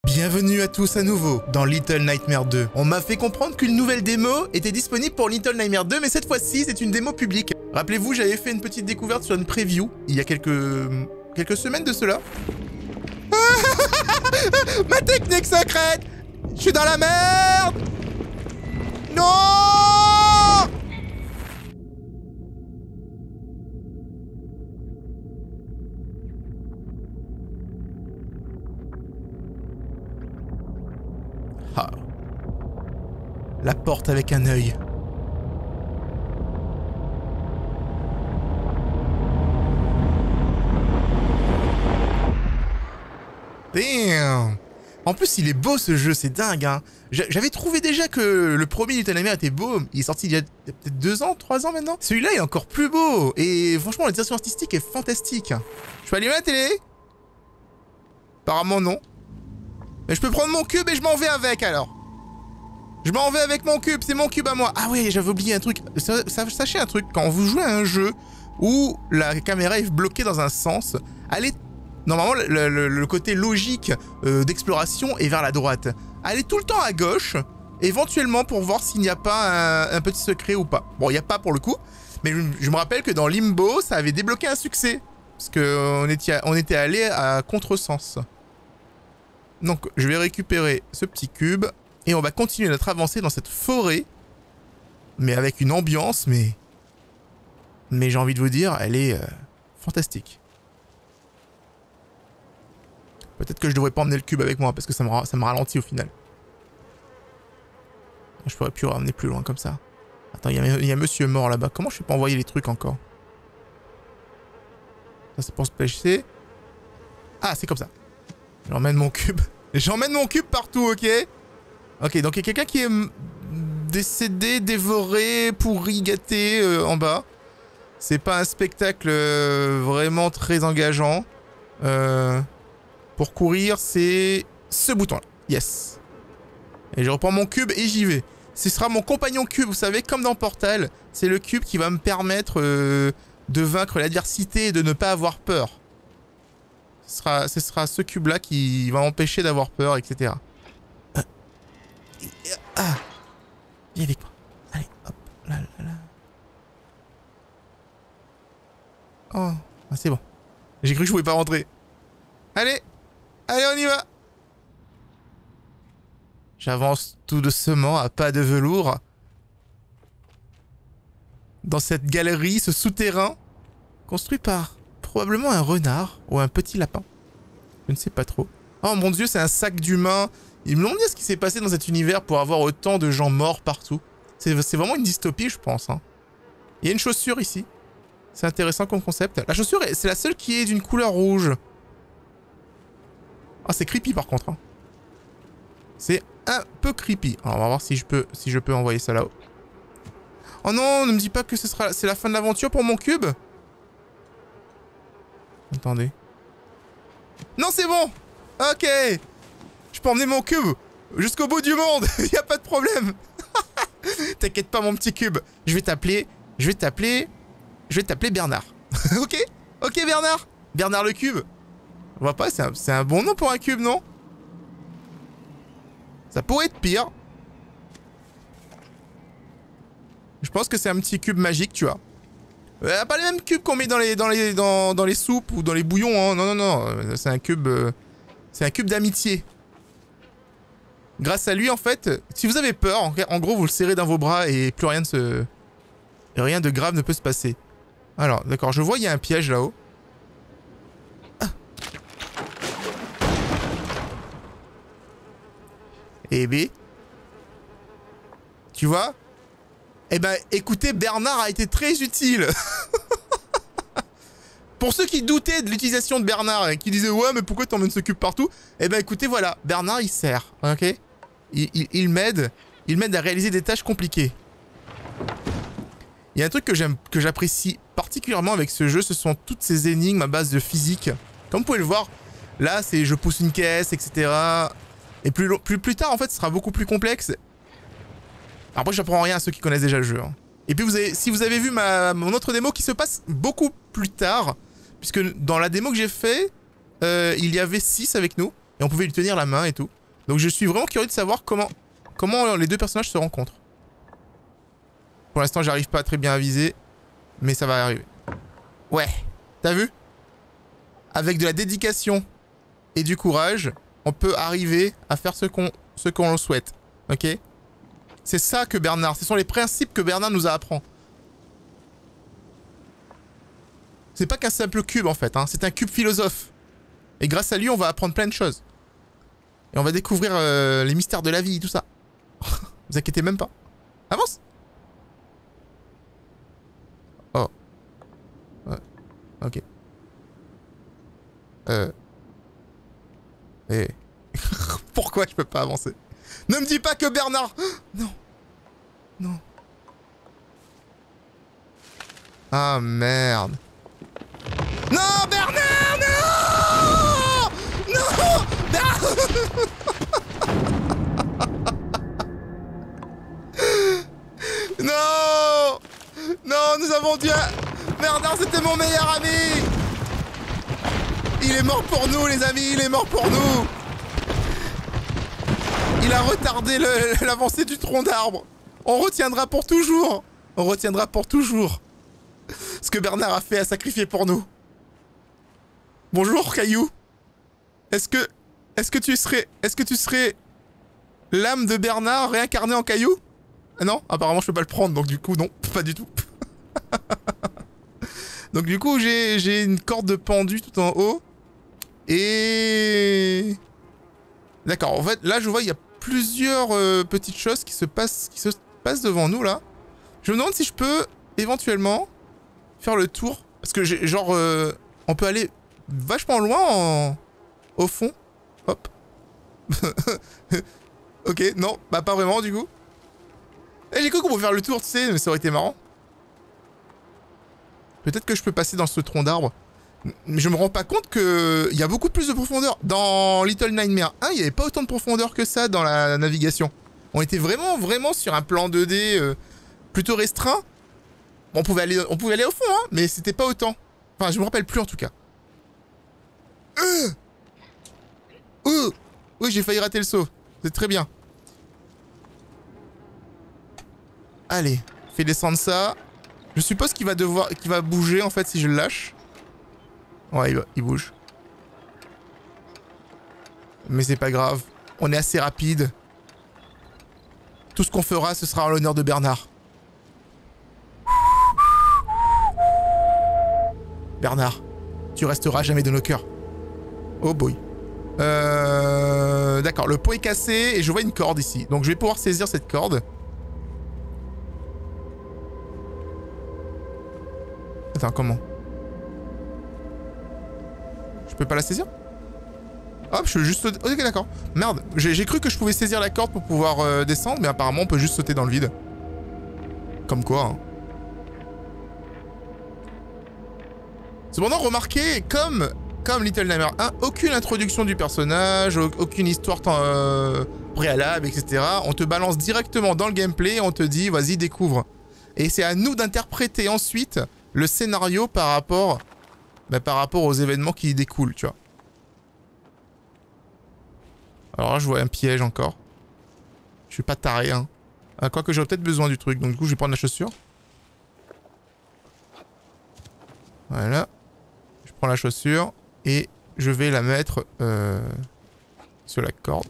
Bienvenue à tous à nouveau dans Little Nightmares 2. On m'a fait comprendre qu'une nouvelle démo était disponible pour Little Nightmares 2, mais cette fois-ci, c'est une démo publique. Rappelez-vous, j'avais fait une petite découverte sur une preview, il y a quelques semaines de cela. Ma technique secrète! Je suis dans la merde! Non! Ah. La porte avec un œil. Damn! En plus, il est beau ce jeu, c'est dingue, hein. J'avais trouvé déjà que le premier Little Nightmares était beau. Il est sorti il y a peut-être 2 ans, 3 ans maintenant. Celui-là est encore plus beau. Et franchement, la direction artistique est fantastique. Je peux allumer la télé? Apparemment non. Mais je peux prendre mon cube et je m'en vais avec alors. Je m'en vais avec mon cube, c'est mon cube à moi. Ah ouais, j'avais oublié un truc. Sachez un truc, quand vous jouez à un jeu où la caméra est bloquée dans un sens, allez... Normalement, le côté logique d'exploration est vers la droite. Allez tout le temps à gauche, éventuellement pour voir s'il n'y a pas un petit secret ou pas. Bon, il n'y a pas pour le coup, mais je me rappelle que dans Limbo, ça avait débloqué un succès. Parce qu'on était allé à contresens. Donc, je vais récupérer ce petit cube et on va continuer notre avancée dans cette forêt. Mais avec une ambiance, mais j'ai envie de vous dire, elle est fantastique. Peut-être que je devrais pas emmener le cube avec moi parce que ça me ralentit au final. Je pourrais plus ramener plus loin comme ça. Attends, il y a monsieur mort là-bas. Comment je fais pas envoyer les trucs encore? Ça c'est pour se pêcher. Ah, c'est comme ça. J'emmène mon cube. J'emmène mon cube partout, ok? Ok, donc il y a quelqu'un qui est décédé, dévoré, pourri, gâté en bas. C'est pas un spectacle vraiment très engageant. Pour courir, c'est ce bouton-là. Yes. Et je reprends mon cube et j'y vais. Ce sera mon compagnon cube, vous savez, comme dans Portal. C'est le cube qui va me permettre de vaincre l'adversité et de ne pas avoir peur. Ce sera ce cube-là qui va m'empêcher d'avoir peur, etc. Ah. Viens avec moi. Allez, hop. Là, là, là. Oh, ah, c'est bon. J'ai cru que je pouvais pas rentrer. Allez. Allez, on y va! J'avance tout doucement, à pas de velours. Dans cette galerie, ce souterrain, construit par probablement un renard ou un petit lapin. Je ne sais pas trop. Oh mon dieu, c'est un sac d'humains. Ils me demandent ce qui s'est passé dans cet univers pour avoir autant de gens morts partout. C'est vraiment une dystopie, je pense. Hein. Il y a une chaussure ici. C'est intéressant comme concept. La chaussure, c'est la seule qui est d'une couleur rouge. Ah, c'est creepy par contre. Hein. C'est un peu creepy. Alors, on va voir si je peux envoyer ça là-haut. Oh non, ne me dis pas que c'est la fin de l'aventure pour mon cube. Attendez. Non, c'est bon. Ok. Je peux emmener mon cube jusqu'au bout du monde. Il n'y a pas de problème. T'inquiète pas, mon petit cube. Je vais t'appeler Bernard. Ok. Ok, Bernard. Bernard le cube. On voit pas, c'est un bon nom pour un cube, non? Ça pourrait être pire. Je pense que c'est un petit cube magique, tu vois. Pas les mêmes cubes qu'on met dans les soupes ou dans les bouillons, hein. Non, non, non. C'est un cube d'amitié. Grâce à lui, en fait, si vous avez peur, en gros, vous le serrez dans vos bras et plus rien de grave ne peut se passer. Alors, d'accord, je vois, il y a un piège là-haut. Eh ben, tu vois? Eh ben, écoutez, Bernard a été très utile. Pour ceux qui doutaient de l'utilisation de Bernard et qui disaient ouais, mais pourquoi t'emmènes ce cube partout? Eh ben, écoutez, voilà, Bernard il sert, ok? Il m'aide à réaliser des tâches compliquées. Il y a un truc que j'apprécie particulièrement avec ce jeu, ce sont toutes ces énigmes à base de physique. Comme vous pouvez le voir, là, c'est je pousse une caisse, etc. Et plus tard, en fait, ce sera beaucoup plus complexe. Après, j'apprends rien à ceux qui connaissent déjà le jeu. Hein. Et puis, si vous avez vu mon autre démo qui se passe beaucoup plus tard, puisque dans la démo que j'ai fait, il y avait 6 avec nous, et on pouvait lui tenir la main et tout. Donc je suis vraiment curieux de savoir comment les deux personnages se rencontrent. Pour l'instant, j'arrive pas très bien à viser, mais ça va arriver. Ouais, t'as vu? Avec de la dédication et du courage, on peut arriver à faire ce qu'on souhaite. Ok? C'est ça que Bernard, ce sont les principes que Bernard nous apprend. C'est pas qu'un simple cube en fait, hein, c'est un cube philosophe. Et grâce à lui, on va apprendre plein de choses. Et on va découvrir les mystères de la vie, tout ça. Vous inquiétez même pas. Avance! Oh. Ouais. Ok. Pourquoi je peux pas avancer? Ne me dis pas que Bernard... Non. Non. Ah merde. Non, Bernard, non! Non! Non! Non, nous avons dû... Bernard, c'était mon meilleur ami! Il est mort pour nous, les amis, il est mort pour nous! Il a retardé l'avancée du tronc d'arbre. On retiendra pour toujours. On retiendra pour toujours ce que Bernard a fait à sacrifier pour nous. Bonjour, Caillou. Est-ce que tu serais l'âme de Bernard réincarnée en Caillou? Ah non, apparemment je peux pas le prendre, donc du coup non, pas du tout. Donc du coup j'ai une corde de pendu tout en haut. Et... D'accord, en fait là je vois il y a plusieurs petites choses qui se passent devant nous là. Je me demande si je peux éventuellement faire le tour. Parce que j'ai genre... on peut aller vachement loin au fond. Hop. Ok, non, bah pas vraiment du coup. Eh, j'ai cru qu'on pouvait faire le tour, tu sais, mais ça aurait été marrant. Peut-être que je peux passer dans ce tronc d'arbre. Mais je me rends pas compte que il y a beaucoup plus de profondeur. Dans Little Nightmares 1, il n'y avait pas autant de profondeur que ça dans la navigation. On était vraiment sur un plan 2D plutôt restreint. Bon, on pouvait aller au fond, hein, mais c'était pas autant. Enfin, je me rappelle plus en tout cas. Oui, j'ai failli rater le saut. C'est très bien. Allez, fais descendre ça. Je suppose qu'il va bouger en fait si je le lâche. Ouais, il bouge. Mais c'est pas grave. On est assez rapide. Tout ce qu'on fera, ce sera en l'honneur de Bernard. Bernard, tu resteras jamais de nos cœurs. Oh boy. D'accord, le pot est cassé et je vois une corde ici. Donc je vais pouvoir saisir cette corde. Attends, comment? Je peux pas la saisir? Hop, je peux juste sauter. Ok, d'accord. Merde, j'ai cru que je pouvais saisir la corde pour pouvoir descendre, mais apparemment on peut juste sauter dans le vide. Comme quoi, hein. Cependant, remarquez, comme Little Nightmares 1, aucune introduction du personnage, aucune histoire préalable, etc. On te balance directement dans le gameplay et on te dit, vas-y, découvre. Et c'est à nous d'interpréter ensuite le scénario par rapport aux événements qui y découlent, tu vois. Alors là, je vois un piège encore. Je suis pas taré, hein. Quoique j'aurais peut-être besoin du truc, donc du coup, je vais prendre la chaussure. Voilà. Je prends la chaussure et je vais la mettre sur la corde.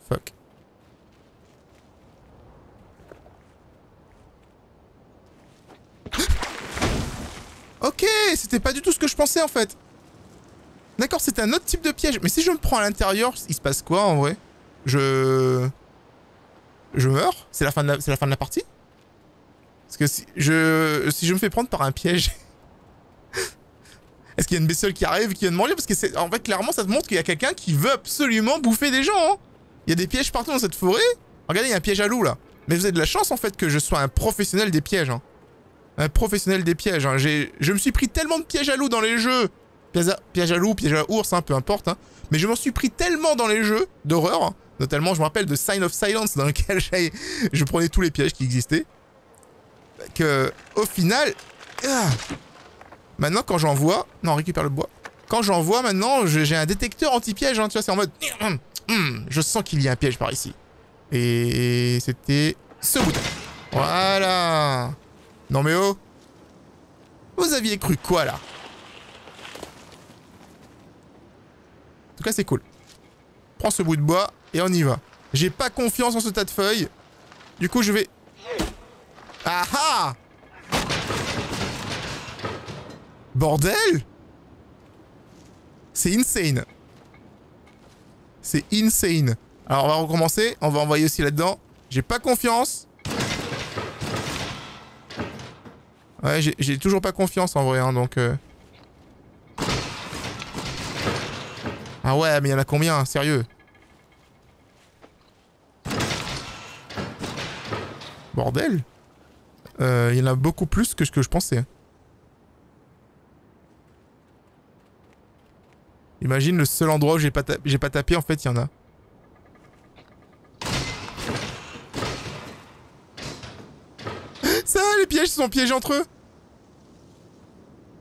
Fuck. Ok, c'était pas du tout ce que je pensais en fait. D'accord, c'était un autre type de piège. Mais si je me prends à l'intérieur, il se passe quoi en vrai? Je meurs? C'est la fin de la partie? Parce que si je me fais prendre par un piège... Est-ce qu'il y a une bestiole qui arrive, qui vient de manger? Parce que en fait, clairement, ça te montre qu'il y a quelqu'un qui veut absolument bouffer des gens, hein. Il y a des pièges partout dans cette forêt. Regardez, il y a un piège à loup, là. Mais vous avez de la chance, en fait, que je sois un professionnel des pièges, hein. Un professionnel des pièges, hein. Je me suis pris tellement de pièges à loup dans les jeux. Piège à loup, piège à ours, hein, peu importe, hein. Mais je m'en suis pris tellement dans les jeux d'horreur, hein. Notamment, je me rappelle de Sign of Silence, dans lequel je prenais tous les pièges qui existaient. Que, au final... Maintenant, quand j'en vois... Non, on récupère le bois. Quand j'en vois, maintenant, j'ai un détecteur anti-piège, hein, tu vois, c'est en mode... Je sens qu'il y a un piège par ici. Et c'était ce bouton. Voilà. Non mais oh. Vous aviez cru quoi là? En tout cas c'est cool. Prends ce bout de bois et on y va. J'ai pas confiance en ce tas de feuilles. Du coup je vais... Ah ah! Bordel! C'est insane. C'est insane. Alors on va recommencer. On va envoyer aussi là-dedans. J'ai pas confiance. Ouais, j'ai toujours pas confiance en vrai, hein, donc... Ah ouais, mais il y en a combien? Sérieux? Bordel. Il y en a beaucoup plus que ce que je pensais. Imagine le seul endroit où j'ai pas tapé, en fait, il y en a. Ça, les pièges se sont piégés entre eux.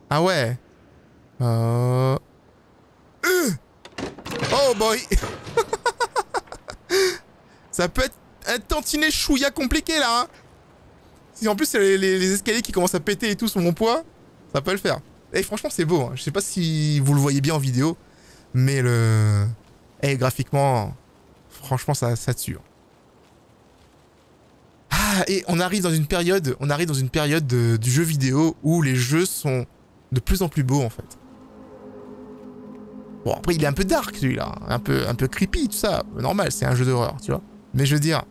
Ah ouais. Oh boy. Ça peut être un tantinet chouïa compliqué là. Hein. Si en plus les escaliers qui commencent à péter et tout sur mon poids, ça peut le faire. Et franchement c'est beau. Hein. Je sais pas si vous le voyez bien en vidéo, mais le... Et graphiquement, franchement ça tue. Ah, et on arrive dans une période, du jeu vidéo où les jeux sont de plus en plus beaux en fait. Bon après il est un peu dark celui-là, un peu creepy tout ça, normal c'est un jeu d'horreur tu vois. Mais je veux dire,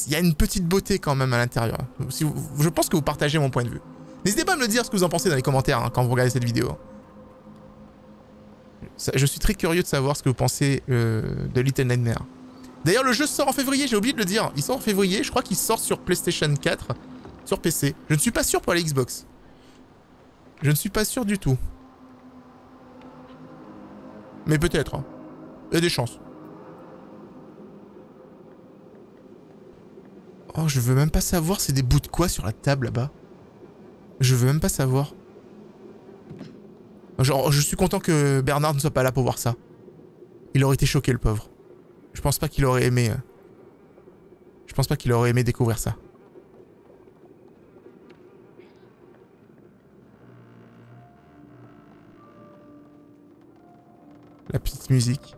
il y a une petite beauté quand même à l'intérieur. Si je pense que vous partagez mon point de vue. N'hésitez pas à me le dire ce que vous en pensez dans les commentaires hein, quand vous regardez cette vidéo. Je suis très curieux de savoir ce que vous pensez de Little Nightmares. D'ailleurs le jeu sort en février, j'ai oublié de le dire. Il sort en février, je crois qu'il sort sur PlayStation 4, sur PC. Je ne suis pas sûr pour la Xbox. Je ne suis pas sûr du tout. Mais peut-être. Hein. Il y a des chances. Oh, je veux même pas savoir c'est des bouts de quoi sur la table là-bas. Je veux même pas savoir. Genre, je suis content que Bernard ne soit pas là pour voir ça. Il aurait été choqué le pauvre. Je pense pas qu'il aurait aimé... Je pense pas qu'il aurait aimé découvrir ça. La petite musique.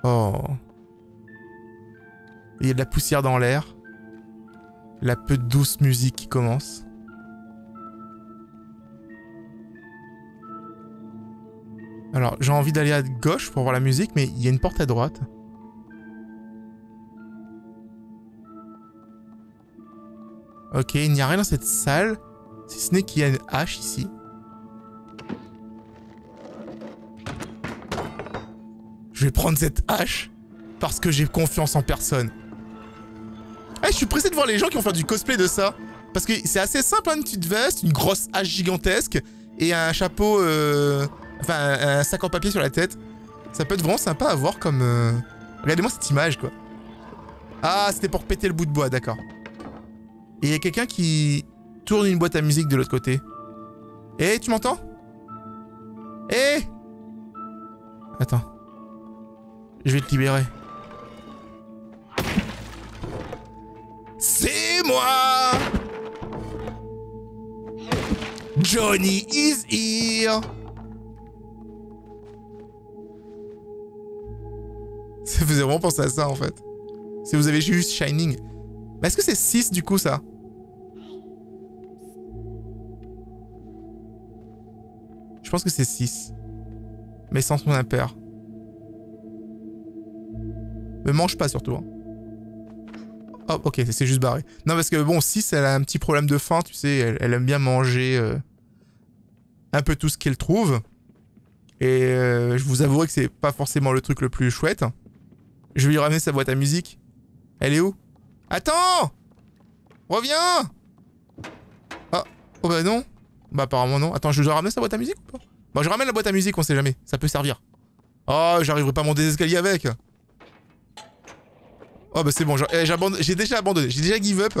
Oh. Il y a de la poussière dans l'air. La peu douce musique qui commence. Alors, j'ai envie d'aller à gauche pour voir la musique, mais il y a une porte à droite. Ok, il n'y a rien dans cette salle, si ce n'est qu'il y a une hache ici. Je vais prendre cette hache parce que j'ai confiance en personne. Ah, je suis pressé de voir les gens qui vont faire du cosplay de ça. Parce que c'est assez simple, hein, une petite veste, une grosse hache gigantesque et un chapeau... Enfin, un sac en papier sur la tête. Ça peut être vraiment sympa à voir comme... Regardez-moi cette image, quoi. Ah, c'était pour péter le bout de bois, d'accord. Et il y a quelqu'un qui tourne une boîte à musique de l'autre côté. Eh, tu m'entends? Eh! Attends. Je vais te libérer. C'est moi! Johnny is here! Ça faisait vraiment penser à ça en fait. Si vous avez juste Shining. Mais est-ce que c'est 6 du coup ça? Je pense que c'est 6. Mais sans son impair. Me mange pas surtout. Hein. Oh ok, c'est juste barré. Non parce que bon, 6 elle a un petit problème de faim, tu sais, elle aime bien manger un peu tout ce qu'elle trouve. Et je vous avouerai que c'est pas forcément le truc le plus chouette. Je vais lui ramener sa boîte à musique. Elle est où? Attends! Reviens! Ah, oh bah non. Bah apparemment non. Attends, je dois ramener sa boîte à musique ou pas? Bon, je ramène la boîte à musique, on sait jamais. Ça peut servir. Oh, j'arriverai pas à monter des escaliers avec. Oh bah c'est bon, j'ai déjà abandonné. J'ai déjà give up.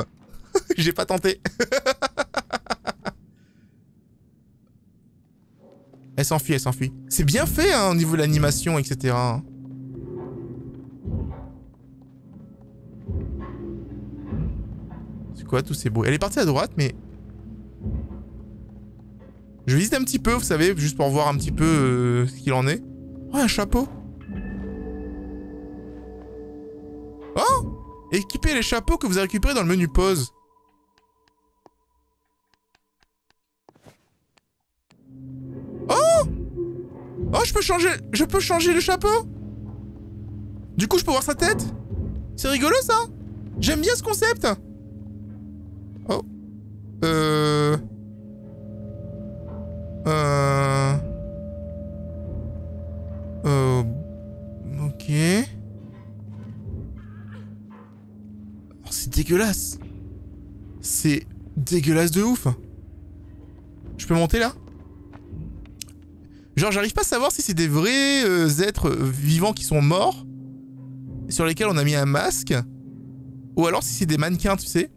J'ai pas tenté. Elle s'enfuit, elle s'enfuit. C'est bien fait, hein, au niveau de l'animation, etc. C'est quoi tous ces bruits? Elle est partie à droite, mais... Je visite un petit peu, vous savez, juste pour voir un petit peu ce qu'il en est. Oh, un chapeau. Oh! Équipez les chapeaux que vous avez récupérés dans le menu pause. Oh! Oh, je peux changer le chapeau? Du coup, je peux voir sa tête? C'est rigolo, ça? J'aime bien ce concept. Oh. Ok. Oh, c'est dégueulasse. C'est dégueulasse de ouf. Je peux monter là? Genre, j'arrive pas à savoir si c'est des vrais êtres vivants qui sont morts, sur lesquels on a mis un masque, ou alors si c'est des mannequins, tu sais.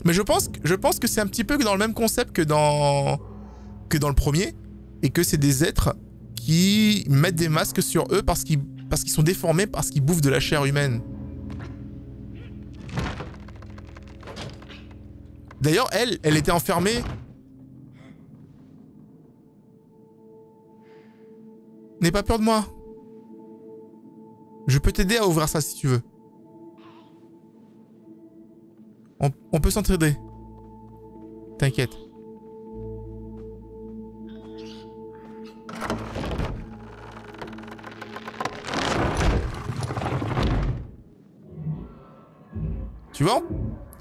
Mais je pense que c'est un petit peu dans le même concept que dans le premier, et que c'est des êtres qui mettent des masques sur eux parce qu'ils sont déformés, parce qu'ils bouffent de la chair humaine. D'ailleurs, elle était enfermée. N'aie pas peur de moi. Je peux t'aider à ouvrir ça si tu veux. On peut s'entraider. T'inquiète. Tu vois?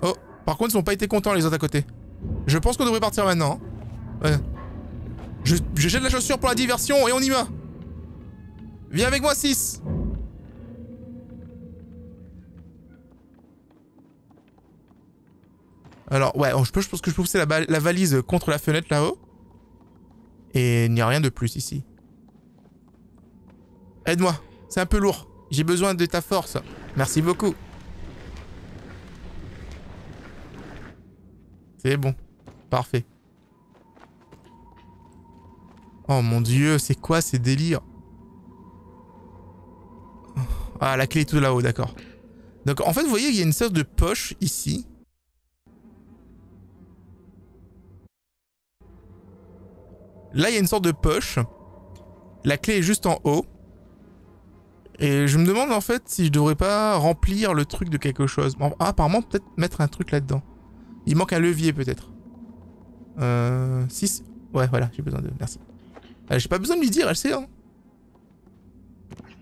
Oh, par contre, ils n'ont pas été contents les autres à côté. Je pense qu'on devrait partir maintenant. Hein. Ouais. Je jette la chaussure pour la diversion et on y va. Viens avec moi, 6. Alors, ouais, je pense que je peux pousser la valise contre la fenêtre là-haut. Et il n'y a rien de plus ici. Aide-moi, c'est un peu lourd. J'ai besoin de ta force. Merci beaucoup. C'est bon. Parfait. Oh mon dieu, c'est quoi ces délires? Ah, la clé est tout là-haut, d'accord. Donc en fait, vous voyez, il y a une sorte de poche ici. Là, il y a une sorte de poche. La clé est juste en haut. Et je me demande en fait si je devrais pas remplir le truc de quelque chose. Bon, apparemment, peut-être mettre un truc là-dedans. Il manque un levier peut-être. 6. Ouais, voilà, j'ai besoin de... Merci. J'ai pas besoin de lui dire, elle sait, hein.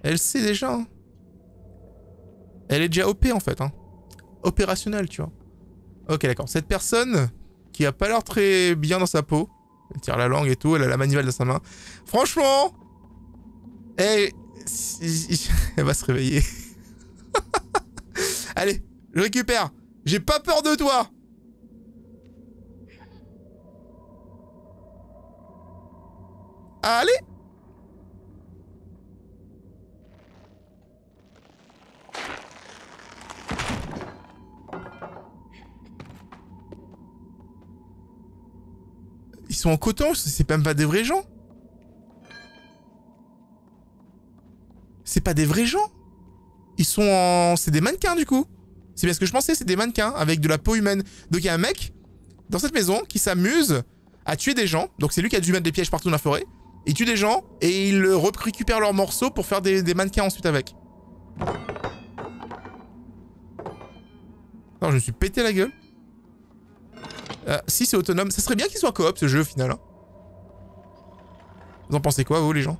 Elle sait déjà, hein. Elle est déjà OP en fait, hein. Opérationnelle, tu vois. Ok, d'accord. Cette personne qui a pas l'air très bien dans sa peau. Elle tire la langue et tout, elle a la manivelle dans sa main. Franchement, elle va se réveiller. Allez, je récupère. J'ai pas peur de toi. Allez. Ils sont en coton, c'est même pas des vrais gens. C'est pas des vrais gens. Ils sont en... C'est des mannequins du coup. C'est bien ce que je pensais, c'est des mannequins avec de la peau humaine. Donc il y a un mec dans cette maison qui s'amuse à tuer des gens. Donc c'est lui qui a dû mettre des pièges partout dans la forêt. Il tue des gens et il récupère leurs morceaux pour faire des mannequins ensuite avec. Non, je me suis pété la gueule. Si c'est autonome, ça serait bien qu'il soit coop ce jeu au final. Hein. Vous en pensez quoi vous les gens?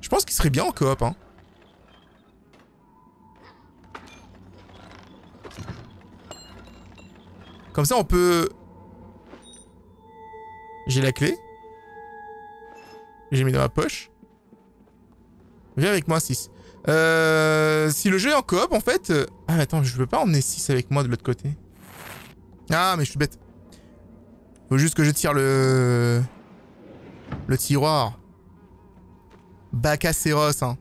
Je pense qu'il serait bien en coop. Hein. Comme ça on peut... J'ai la clé. J'ai mis dans ma poche. Viens avec moi 6. Si le jeu est en coop en fait... Ah attends, je peux pas emmener 6 avec moi de l'autre côté. Ah, mais je suis bête. Faut juste que je tire le tiroir. Bacacéros, hein.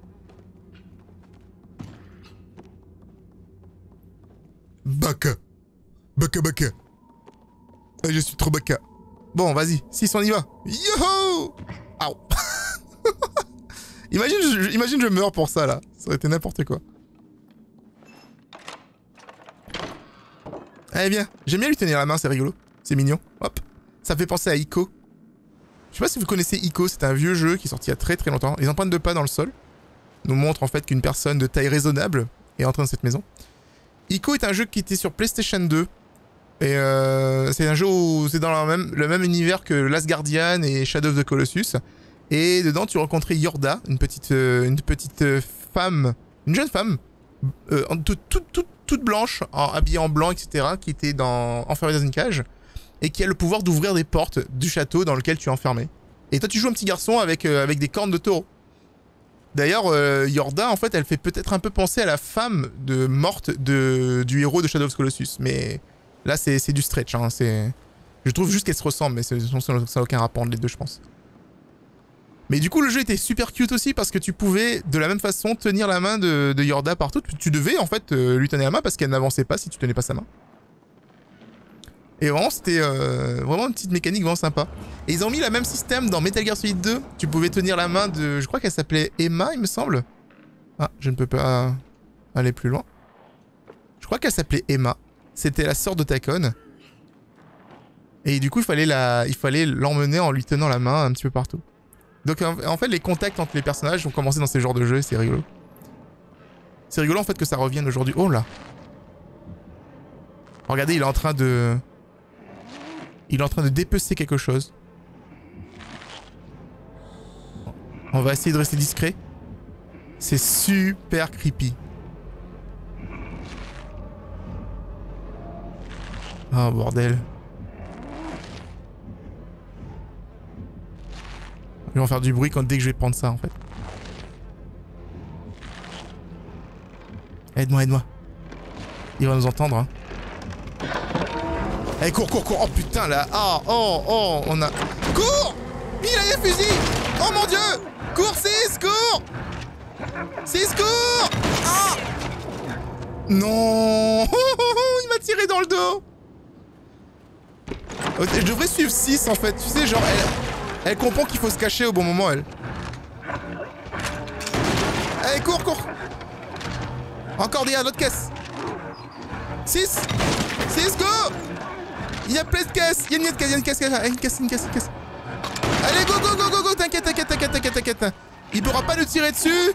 Baca. Baca, baca. Ah, je suis trop baca. Bon, vas-y. 6, on y va. Yo! Imagine je meurs pour ça là. Ça aurait été n'importe quoi. Allez viens, j'aime bien lui tenir la main, c'est rigolo. C'est mignon. Hop. Ça me fait penser à Ico. Je sais pas si vous connaissez Ico, c'est un vieux jeu qui est sorti il y a très très longtemps. Les empreintes de pas dans le sol nous montrent en fait qu'une personne de taille raisonnable est entrée dans cette maison. Ico est un jeu qui était sur PlayStation 2. Et c'est un jeu où c'est dans le même univers que Last Guardian et Shadow of the Colossus. Et dedans tu rencontrais Yorda, une petite femme, une jeune femme, toute blanche, habillée en blanc, etc. qui était enfermée dans une cage. Et qui a le pouvoir d'ouvrir des portes du château dans lequel tu es enfermé. Et toi tu joues un petit garçon avec des cornes de taureau. D'ailleurs, Yorda, en fait, elle fait peut-être un peu penser à la femme morte du héros de Shadow of the Colossus. Mais là, c'est du stretch. Hein, je trouve juste qu'elles se ressemblent, mais ça n'a aucun rapport entre les deux, je pense. Mais du coup, le jeu était super cute aussi parce que tu pouvais, de la même façon, tenir la main de Yorda partout. Tu devais, en fait, lui tenir la main parce qu'elle n'avançait pas si tu tenais pas sa main. Et vraiment, c'était vraiment une petite mécanique vraiment sympa. Et ils ont mis le même système dans Metal Gear Solid 2. Tu pouvais tenir la main de... Je crois qu'elle s'appelait Emma, il me semble. Ah, je ne peux pas aller plus loin. Je crois qu'elle s'appelait Emma. C'était la sœur de Takon. Et du coup, il fallait l'emmener en lui tenant la main un petit peu partout. Donc en fait, les contacts entre les personnages ont commencé dans ces genres de jeux et c'est rigolo. C'est rigolo en fait que ça revienne aujourd'hui. Oh là! Regardez, il est en train de dépecer quelque chose. On va essayer de rester discret. C'est super creepy. Oh bordel. Ils vont faire du bruit dès que je vais prendre ça en fait. Aide-moi, aide-moi. Il va nous entendre hein. Allez, cours, cours, cours. Oh putain là. Oh, on a... Cours! Il a des fusils! Oh mon dieu! Cours 6, cours! 6, cours! Ah! Non! Il m'a tiré dans le dos! Je devrais suivre 6 en fait. Tu sais, genre, elle comprend qu'il faut se cacher au bon moment, elle. Allez, cours, cours! Encore derrière l'autre caisse. 6! 6, go! Il y a plein de caisses! Il y a une caisse. Allez, go, go, go, go, go! T'inquiète. Il pourra pas nous tirer dessus!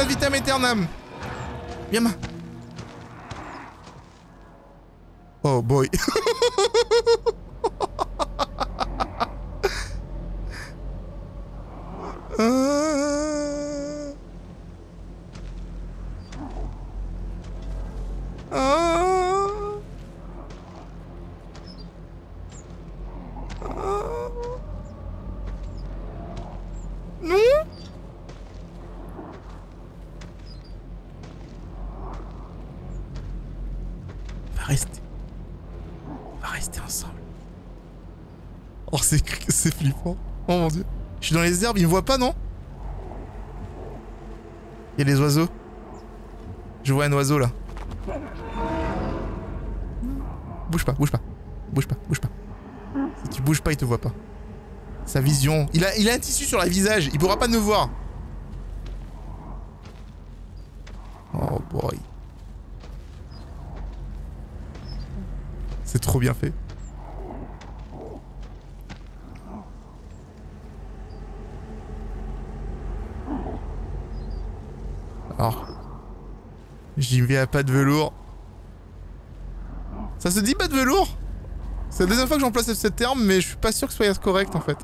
Vitam aeternam. Viens, ma. Oh boy. Non. On va rester ensemble. Oh, c'est flippant. Oh mon dieu. Je suis dans les herbes, ils me voient pas, non? Il y a des oiseaux. Je vois un oiseau là. Bouge pas. Si tu bouges pas, il te voit pas. Sa vision. Il a un tissu sur le visage, il pourra pas nous voir. Oh boy. C'est trop bien fait. Alors. J'y vais à pas de velours. Ça se dit pas de velours? C'est la deuxième fois que j'emploie ce terme, mais je suis pas sûr que ce soit correct en fait.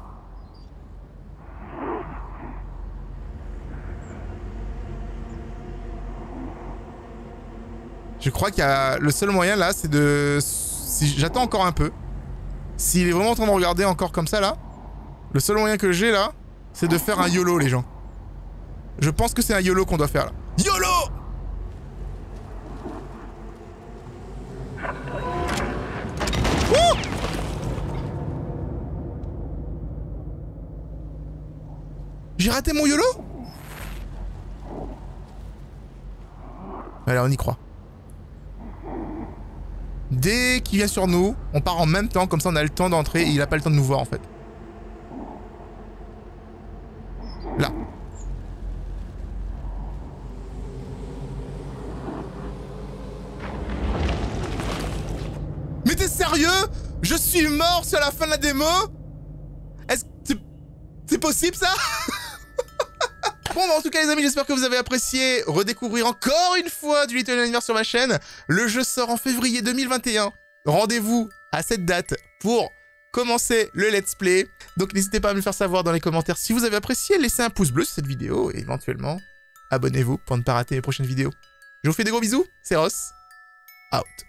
Je crois qu'il y a... Le seul moyen là, c'est de... Si j'attends encore un peu. S'il est vraiment en train de me regarder encore comme ça là, le seul moyen que j'ai là, c'est de faire un YOLO les gens. Je pense que c'est un YOLO qu'on doit faire là. YOLO! Ouh! J'ai raté mon YOLO? Allez, on y croit. Dès qu'il vient sur nous, on part en même temps, comme ça on a le temps d'entrer et il a pas le temps de nous voir en fait. Là. Je suis mort sur la fin de la démo? Est-ce que c'est possible ça? Bon, bah, en tout cas les amis, j'espère que vous avez apprécié redécouvrir encore une fois du Little Nightmares sur ma chaîne. Le jeu sort en février 2021. Rendez-vous à cette date pour commencer le let's play. Donc n'hésitez pas à me le faire savoir dans les commentaires si vous avez apprécié. Laissez un pouce bleu sur cette vidéo et éventuellement abonnez-vous pour ne pas rater les prochaines vidéos. Je vous fais des gros bisous, c'est Ross. Out.